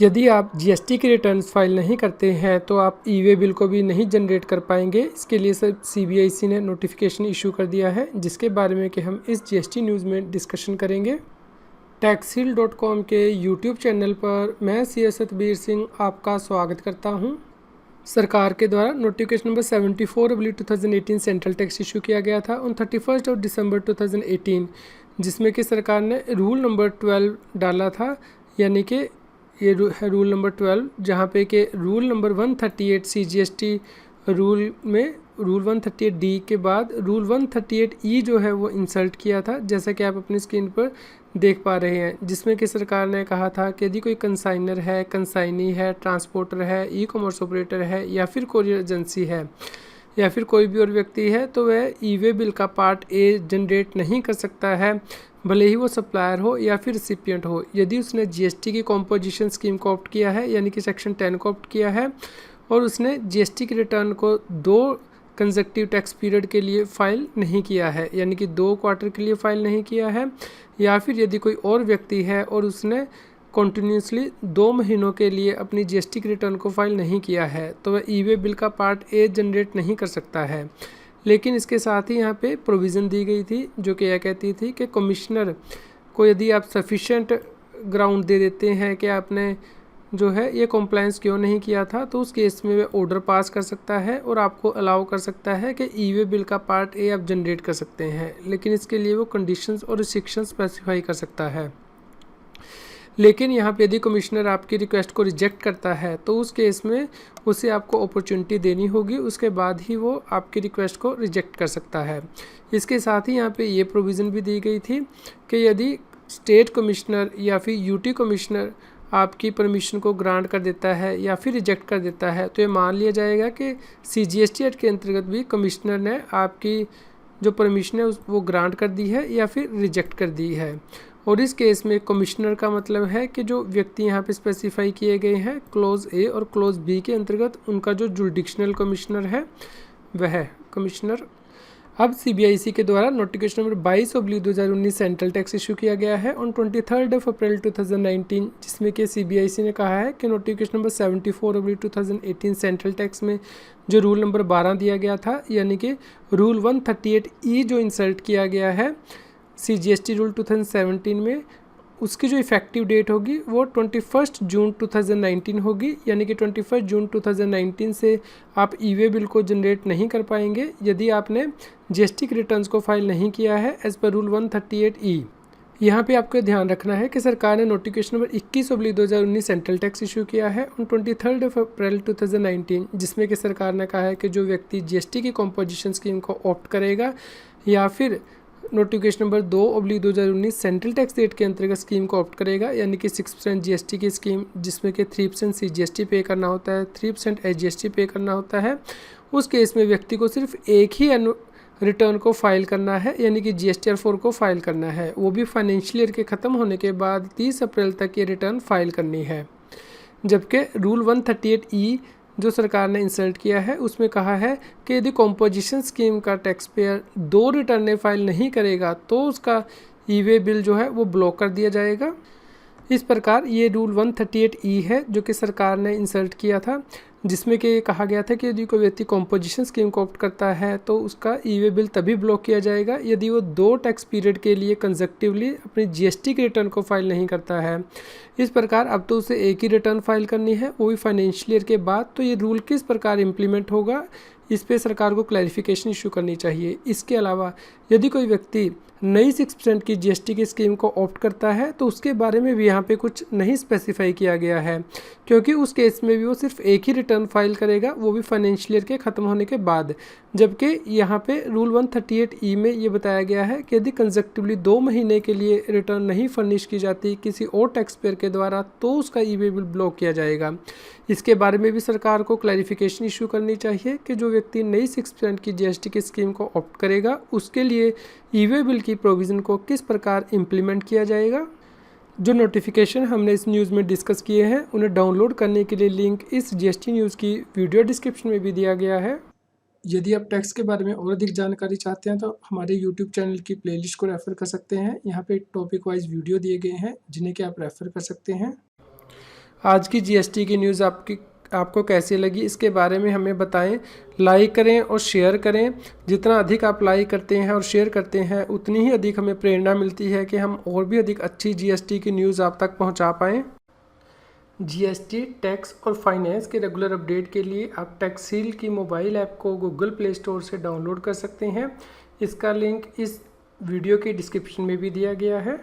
यदि आप जीएसटी की रिटर्न्स फाइल नहीं करते हैं तो आप ई वे बिल को भी नहीं जनरेट कर पाएंगे। इसके लिए सर सीबीआईसी ने नोटिफिकेशन इशू कर दिया है, जिसके बारे में कि हम इस जीएसटी न्यूज़ में डिस्कशन करेंगे। टैक्सील.com के यूट्यूब चैनल पर मैं सी सतबीर सिंह आपका स्वागत करता हूं। सरकार के द्वारा notification number 74/2018 central tax issue किया गया था ऑन 31 दिसंबर 2018, जिसमें कि सरकार ने रूल नंबर 12 डाला था, यानी कि ये है रूल नंबर 12, जहाँ पे कि रूल नंबर 138 CGST रूल में रूल 138 डी के बाद रूल 138 ई जो है वो इंसर्ट किया था, जैसा कि आप अपनी स्क्रीन पर देख पा रहे हैं, जिसमें कि सरकार ने कहा था कि यदि कोई कंसाइनर है, कंसाइनी है, ट्रांसपोर्टर है, ई कॉमर्स ऑपरेटर है या फिर कोरियर एजेंसी है या फिर कोई भी और व्यक्ति है तो वह ई वे बिल का पार्ट ए जनरेट नहीं कर सकता है, भले ही वो सप्लायर हो या फिर रिसिपिएंट हो, यदि उसने जीएसटी की कॉम्पोजिशन स्कीम को ऑप्ट किया है, यानी कि सेक्शन 10 को ऑप्ट किया है, और उसने जीएसटी की रिटर्न को 2 कंसेक्टिव टैक्स पीरियड के लिए फ़ाइल नहीं किया है, यानी कि 2 क्वार्टर के लिए फ़ाइल नहीं किया है, या फिर यदि कोई और व्यक्ति है और उसने कॉन्टीन्यूसली 2 महीनों के लिए अपनी जीएसटी की रिटर्न को फाइल नहीं किया है तो वह ई वे बिल का पार्ट ए जनरेट नहीं कर सकता है। लेकिन इसके साथ ही यहाँ पे प्रोविज़न दी गई थी, जो कि यह कहती थी कि कमिश्नर को यदि आप सफिशेंट ग्राउंड दे देते हैं कि आपने जो है ये कॉम्प्लायंस क्यों नहीं किया था, तो उस केस में वह ऑर्डर पास कर सकता है और आपको अलाउ कर सकता है कि ई वे बिल का पार्ट ए आप जनरेट कर सकते हैं, लेकिन इसके लिए वो कंडीशंस और रिस्ट्रिक्शंस स्पेसिफाई कर सकता है। लेकिन यहाँ पे यदि कमिश्नर आपकी रिक्वेस्ट को रिजेक्ट करता है तो उस केस में उसे आपको अपॉर्चुनिटी देनी होगी, उसके बाद ही वो आपकी रिक्वेस्ट को रिजेक्ट कर सकता है। इसके साथ ही यहाँ पे ये प्रोविज़न भी दी गई थी कि यदि स्टेट कमिश्नर या फिर यूटी कमिश्नर आपकी परमिशन को ग्रांट कर देता है या फिर रिजेक्ट कर देता है तो ये मान लिया जाएगा कि CGST एक्ट के अंतर्गत भी कमिश्नर ने आपकी जो परमिशन है वो ग्रांट कर दी है या फिर रिजेक्ट कर दी है। और इस केस में कमिश्नर का मतलब है कि जो व्यक्ति यहाँ पे स्पेसिफाई किए गए हैं क्लोज ए और क्लोज बी के अंतर्गत, उनका जो जुडिक्शनल कमिश्नर है वह कमिश्नर। अब सीबीआईसी के द्वारा notification number 22/2019 central tax issue किया गया है ऑन 23 अप्रैल 2019, जिसमें कि सीबीआईसी ने कहा है कि नोटिफिकेशन नंबर 74/2018 सेंट्रल टैक्स में जो रूल नंबर 12 दिया गया था, यानी कि रूल 138 ई जो इंसर्ट किया गया है CGST रूल 2017 में, उसकी जो इफ़ेक्टिव डेट होगी वो 21 जून 2019 होगी, यानी कि 21 जून 2019 से आप ई वे बिल को जनरेट नहीं कर पाएंगे यदि आपने जीएसटी के रिटर्न्स को फाइल नहीं किया है एज पर रूल 138 ई। यहाँ पे आपको ध्यान रखना है कि सरकार ने notification number 21/2019 central tax issue किया है ऑन 23 अप्रैल 2019, जिसमें कि सरकार ने कहा है कि जो व्यक्ति जीएसटी की कॉम्पोजिशन स्कीम को ऑप्ट करेगा या फिर notification number 2/2019 central tax rate के अंतर्गत स्कीम को ऑप्ट करेगा, यानी कि 6% जीएसटी की स्कीम जिसमें कि 3% CGST पे करना होता है, 3% SGST पे करना होता है, उस केस में व्यक्ति को सिर्फ एक ही रिटर्न को फाइल करना है, यानी कि GSTR4 को फाइल करना है, वो भी फाइनेंशियल ईयर के ख़त्म होने के बाद 30 अप्रैल तक ये रिटर्न फाइल करनी है। जबकि रूल 138 ई जो सरकार ने इंसर्ट किया है उसमें कहा है कि यदि कॉम्पोजिशन स्कीम का टैक्स पेयर 2 रिटर्नें फाइल नहीं करेगा तो उसका ई वे बिल जो है वो ब्लॉक कर दिया जाएगा। इस प्रकार ये रूल 138 ई है जो कि सरकार ने इंसर्ट किया था, जिसमें कि कहा गया था कि यदि कोई व्यक्ति कॉम्पोजिशन स्कीम को ऑप्ट करता है तो उसका ई वे बिल तभी ब्लॉक किया जाएगा यदि वो 2 टैक्स पीरियड के लिए कंसेक्टिवली अपनी जीएसटी के रिटर्न को फाइल नहीं करता है। इस प्रकार अब तो उसे एक ही रिटर्न फाइल करनी है, वो भी फाइनेंशियल ईयर के बाद। तो ये रूल किस प्रकार इम्प्लीमेंट होगा, इस पे सरकार को क्लैरिफिकेशन इशू करनी चाहिए। इसके अलावा यदि कोई व्यक्ति नई 6% की जीएसटी की स्कीम को ऑप्ट करता है तो उसके बारे में भी यहाँ पे कुछ नहीं स्पेसिफाई किया गया है, क्योंकि उस केस में भी वो सिर्फ एक ही रिटर्न फाइल करेगा, वो भी फाइनेंशियल ईयर के ख़त्म होने के बाद। जबकि यहाँ पे रूल 138 ई में ये बताया गया है कि यदि कंसेक्टिवली 2 महीने के लिए रिटर्न नहीं फर्निश की जाती किसी और टैक्स पेयर के द्वारा तो उसका ई वे बिल ब्लॉक किया जाएगा। इसके बारे में भी सरकार को क्लैरिफिकेशन इशू करनी चाहिए कि जो व्यक्ति नई 6% की जीएसटी की स्कीम को ऑप्ट करेगा उसके लिए ई वे बिल की प्रोविज़न को किस प्रकार इम्प्लीमेंट किया जाएगा। जो नोटिफिकेशन हमने इस न्यूज़ में डिस्कस किए हैं उन्हें डाउनलोड करने के लिए लिंक इस जीएसटी न्यूज़ की वीडियो डिस्क्रिप्शन में भी दिया गया है। यदि आप टैक्स के बारे में और अधिक जानकारी चाहते हैं तो हमारे यूट्यूब चैनल की प्लेलिस्ट को रेफ़र कर सकते हैं। यहाँ पे टॉपिक वाइज वीडियो दिए गए हैं जिन्हें कि आप रेफ़र कर सकते हैं। आज की जीएसटी की न्यूज़ आपको कैसी लगी इसके बारे में हमें बताएं। लाइक करें और शेयर करें। जितना अधिक आप लाइक करते हैं और शेयर करते हैं उतनी ही अधिक हमें प्रेरणा मिलती है कि हम और भी अधिक अच्छी जीएसटी की न्यूज़ आप तक पहुंचा पाएँ। जीएसटी, टैक्स और फाइनेंस के रेगुलर अपडेट के लिए आप टैक्सील की मोबाइल ऐप को गूगल प्ले स्टोर से डाउनलोड कर सकते हैं। इसका लिंक इस वीडियो की डिस्क्रिप्शन में भी दिया गया है।